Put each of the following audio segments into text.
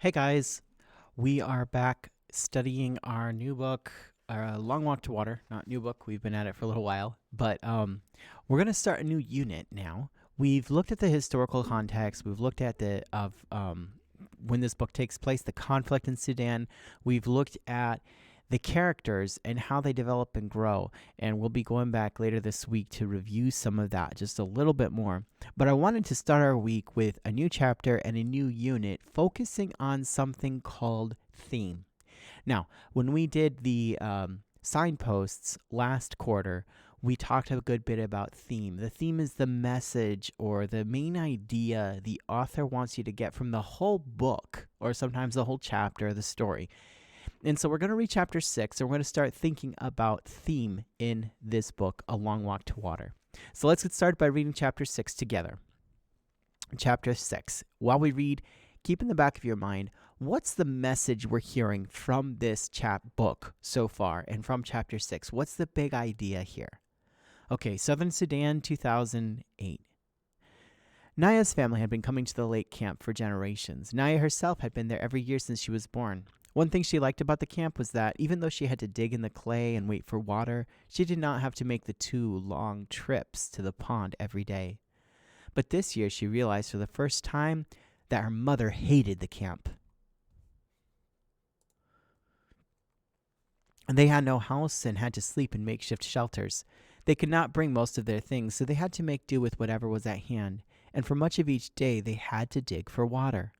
Hey guys, we are back studying our new book, Long Walk to Water. Not new book, we've been at it for a little while, but we're gonna start a new unit now. We've looked at the historical context. We've looked at the of when this book takes place, the conflict in Sudan. We've looked at the characters and how they develop and grow. And we'll be going back later this week to review some of that just a little bit more. But I wanted to start our week with a new chapter and a new unit focusing on something called theme. Now, when we did the signposts last quarter, we talked a good bit about theme. The theme is the message or the main idea the author wants you to get from the whole book, or sometimes the whole chapter of the story. And so we're going to read chapter 6, and we're going to start thinking about theme in this book, A Long Walk to Water. So let's get started by reading chapter 6 together. Chapter 6. While we read, keep in the back of your mind, what's the message we're hearing from this book so far and from chapter 6? What's the big idea here? Okay, Southern Sudan, 2008. Naya's family had been coming to the lake camp for generations. Naya herself had been there every year since she was born. One thing she liked about the camp was that even though she had to dig in the clay and wait for water, she did not have to make the 2 long trips to the pond every day. But this year she realized for the first time that her mother hated the camp. And they had no house and had to sleep in makeshift shelters. They could not bring most of their things, so they had to make do with whatever was at hand, and for much of each day they had to dig for water.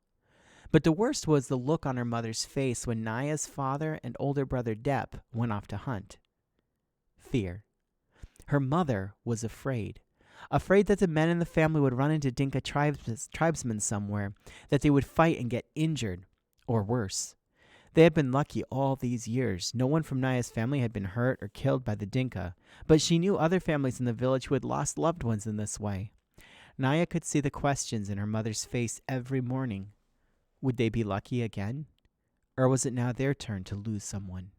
But the worst was the look on her mother's face when Naya's father and older brother Dep went off to hunt. Fear. Her mother was afraid. Afraid that the men in the family would run into Dinka tribesmen somewhere, that they would fight and get injured, or worse. They had been lucky all these years. No one from Naya's family had been hurt or killed by the Dinka, but she knew other families in the village who had lost loved ones in this way. Naya could see the questions in her mother's face every morning. Would they be lucky again? Or was it now their turn to lose someone?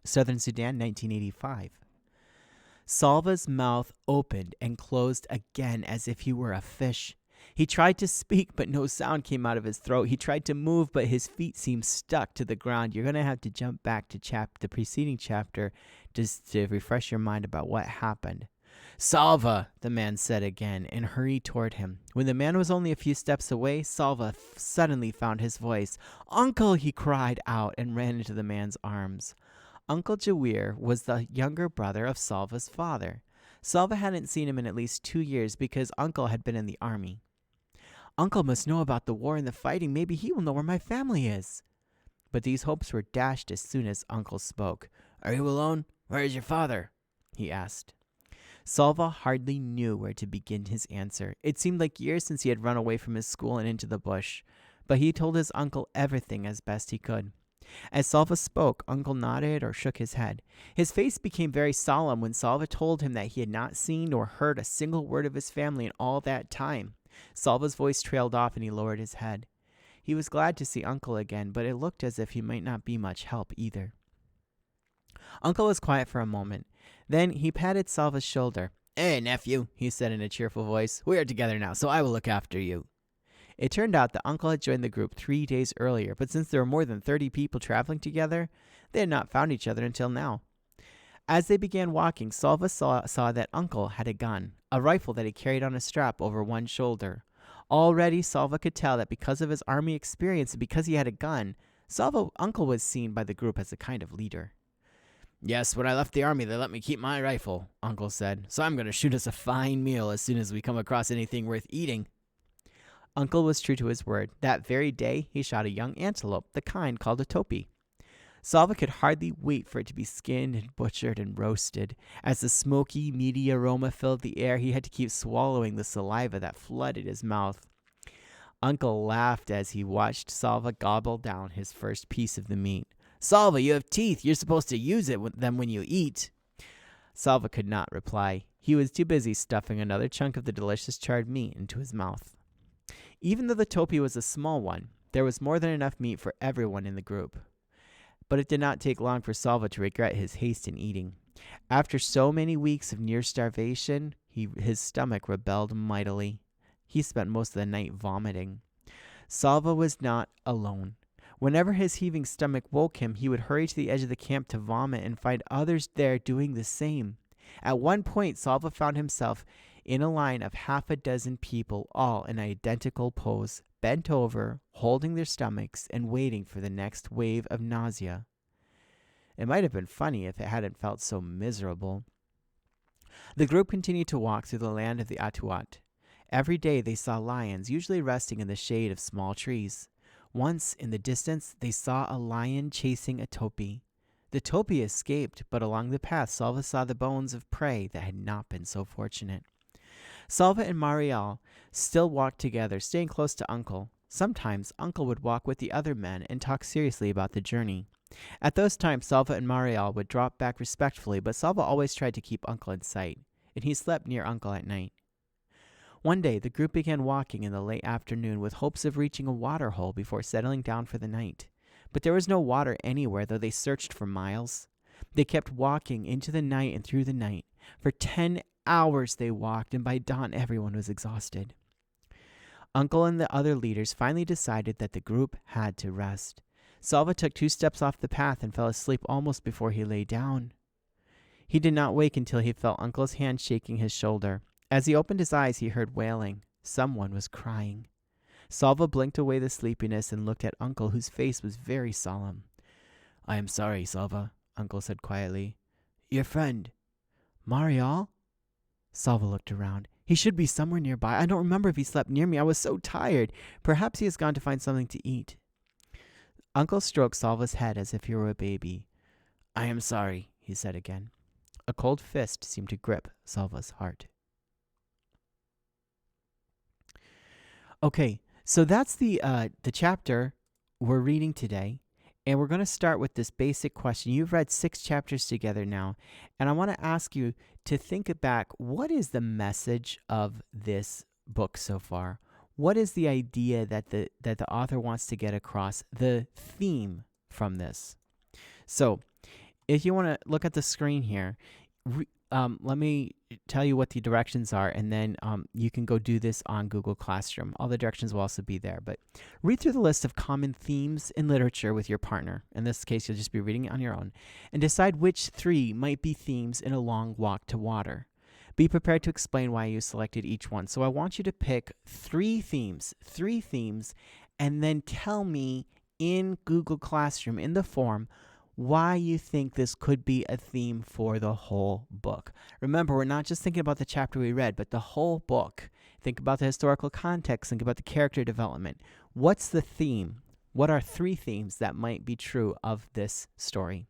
Southern Sudan, 1985. Salva's mouth opened and closed again as if he were a fish. He tried to speak, but no sound came out of his throat. He tried to move, but his feet seemed stuck to the ground. You're going to have to jump back to the preceding chapter just to refresh your mind about what happened. Salva, the man said again, and hurried toward him. When the man was only a few steps away, Salva suddenly found his voice. Uncle, he cried out and ran into the man's arms. Uncle Jawir was the younger brother of Salva's father. Salva hadn't seen him in at least 2 years because Uncle had been in the army. Uncle must know about the war and the fighting. Maybe he will know where my family is. But these hopes were dashed as soon as Uncle spoke. Are you alone? Where is your father? He asked. Salva hardly knew where to begin his answer. It seemed like years since he had run away from his school and into the bush. But he told his uncle everything as best he could. As Salva spoke, Uncle nodded or shook his head. His face became very solemn when Salva told him that he had not seen or heard a single word of his family in all that time. Salva's voice trailed off and he lowered his head. He was glad to see Uncle again, but it looked as if he might not be much help either. Uncle was quiet for a moment. Then he patted Salva's shoulder. Hey, nephew, he said in a cheerful voice. We are together now, so I will look after you. It turned out that Uncle had joined the group 3 days earlier, but since there were more than 30 people traveling together, they had not found each other until now. As they began walking, Salva saw that Uncle had a gun, a rifle that he carried on a strap over one shoulder. Already, Salva could tell that because of his army experience and because he had a gun, Uncle was seen by the group as a kind of leader. Yes, when I left the army, they let me keep my rifle, Uncle said, so I'm going to shoot us a fine meal as soon as we come across anything worth eating. Uncle was true to his word. That very day, he shot a young antelope, the kind called a topi. Salva could hardly wait for it to be skinned and butchered and roasted. As the smoky, meaty aroma filled the air, he had to keep swallowing the saliva that flooded his mouth. Uncle laughed as he watched Salva gobble down his first piece of the meat. Salva, you have teeth. You're supposed to use them when you eat. Salva could not reply. He was too busy stuffing another chunk of the delicious charred meat into his mouth. Even though the topi was a small one, there was more than enough meat for everyone in the group. But it did not take long for Salva to regret his haste in eating. After so many weeks of near starvation, his stomach rebelled mightily. He spent most of the night vomiting. Salva was not alone. Whenever his heaving stomach woke him, he would hurry to the edge of the camp to vomit and find others there doing the same. At one point, Salva found himself in a line of half a dozen people, all in identical pose, bent over, holding their stomachs, and waiting for the next wave of nausea. It might have been funny if it hadn't felt so miserable. The group continued to walk through the land of the Atuat. Every day they saw lions, usually resting in the shade of small trees. Once, in the distance, they saw a lion chasing a topi. The topi escaped, but along the path Salva saw the bones of prey that had not been so fortunate. Salva and Mariel still walked together, staying close to Uncle. Sometimes Uncle would walk with the other men and talk seriously about the journey. At those times, Salva and Mariel would drop back respectfully, but Salva always tried to keep Uncle in sight, and he slept near Uncle at night. One day, the group began walking in the late afternoon with hopes of reaching a water hole before settling down for the night. But there was no water anywhere, though they searched for miles. They kept walking into the night and through the night. For 10 hours they walked, and by dawn everyone was exhausted. Uncle and the other leaders finally decided that the group had to rest. Salva took 2 steps off the path and fell asleep almost before he lay down. He did not wake until he felt Uncle's hand shaking his shoulder. As he opened his eyes, he heard wailing. Someone was crying. Salva blinked away the sleepiness and looked at Uncle, whose face was very solemn. "I am sorry, Salva," Uncle said quietly. "Your friend, Mariel?" Salva looked around. "He should be somewhere nearby. I don't remember if he slept near me. I was so tired. Perhaps he has gone to find something to eat." Uncle stroked Salva's head as if he were a baby. "I am sorry," he said again. A cold fist seemed to grip Salva's heart. Okay, so that's the chapter we're reading today, and we're going to start with this basic question. You've read 6 chapters together now, and I want to ask you to think back. What is the message of this book so far? What is the idea that the author wants to get across? The theme from this. So, if you want to look at the screen here, let me tell you what the directions are, and then you can go do this on Google Classroom. All the directions will also be there. But read through the list of common themes in literature with your partner. In this case, you'll just be reading it on your own. And decide which 3 might be themes in a long walk to water. Be prepared to explain why you selected each one. So I want you to pick 3 themes, and then tell me in Google Classroom, in the form, why you think this could be a theme for the whole book. Remember, we're not just thinking about the chapter we read, but the whole book. Think about the historical context. Think about the character development. What's the theme? What are 3 themes that might be true of this story?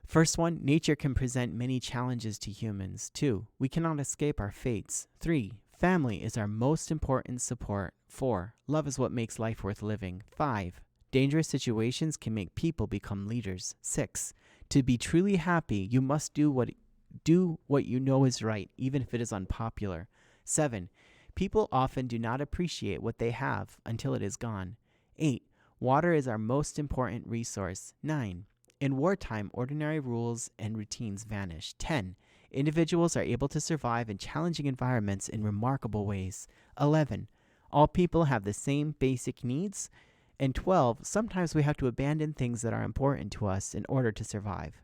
First one, nature can present many challenges to humans. 2, we cannot escape our fates. 3, family is our most important support. 4, love is what makes life worth living. 5, dangerous situations can make people become leaders. 6, to be truly happy, you must do what you know is right, even if it is unpopular. 7, people often do not appreciate what they have until it is gone. 8, water is our most important resource. 9, in wartime, ordinary rules and routines vanish. 10, individuals are able to survive in challenging environments in remarkable ways. 11, all people have the same basic needs. And 12, sometimes we have to abandon things that are important to us in order to survive.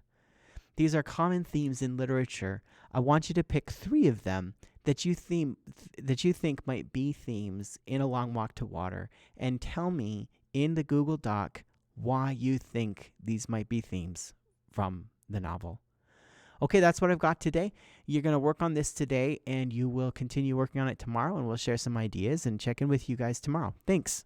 These are common themes in literature. I want you to pick 3 of them that you think might be themes in A Long Walk to Water, and tell me in the Google Doc why you think these might be themes from the novel. Okay, that's what I've got today. You're going to work on this today, and you will continue working on it tomorrow, and we'll share some ideas and check in with you guys tomorrow. Thanks.